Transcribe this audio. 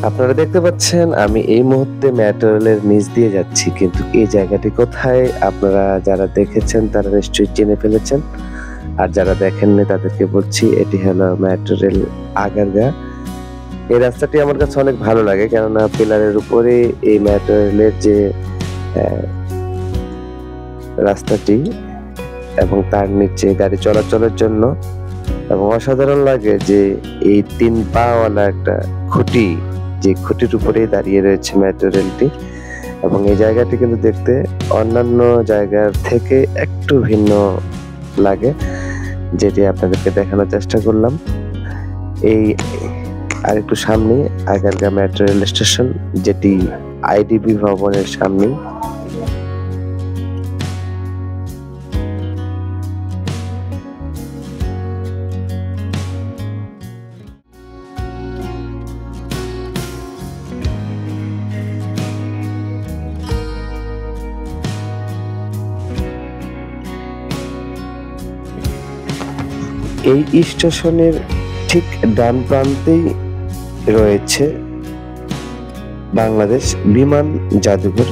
আপনারা দেখতে পাচ্ছেন আমি এই মুহূর্তে মেট্রো রেলের নিচ দিয়ে যাচ্ছি। কিন্তু এই জায়গাটি কোথায় আপনারা যারা দেখেছেন তারা নিশ্চয়ই চিনে ফেলেছেন। আর যারা দেখেননি তাদেরকে বলছি এটি হলো মেট্রো রেল আগারগাঁ। এই রাস্তাটি আমার কাছে অনেক ভালো লাগে কেননা পিলারের উপরে এই মেট্রো রেলের যে অ্যা রাস্তাটি এবং তার নিচে গাড়ি চলাচলের জন্য এবং অসাধারণ লাগে যে এই ৩ পাওয়ালা একটা খুঁটি, যে খুঁটির উপরেই দাঁড়িয়ে রয়েছে মেট্রো রেলটি এবং এই জায়গাটি কিন্তু দেখতে অন্যান্য জায়গার থেকে একটু ভিন্ন লাগে, যেটি আপনাদেরকে দেখানোর চেষ্টা করলাম। এই আরেকটু সামনেই আগারগাঁ মেট্রো রেল স্টেশন, যেটি আইডিবি ভবনের সামনেই। এই স্টেশনের ঠিক ডান প্রান্তেই রয়েছে বাংলাদেশ বিমান জাদুঘর।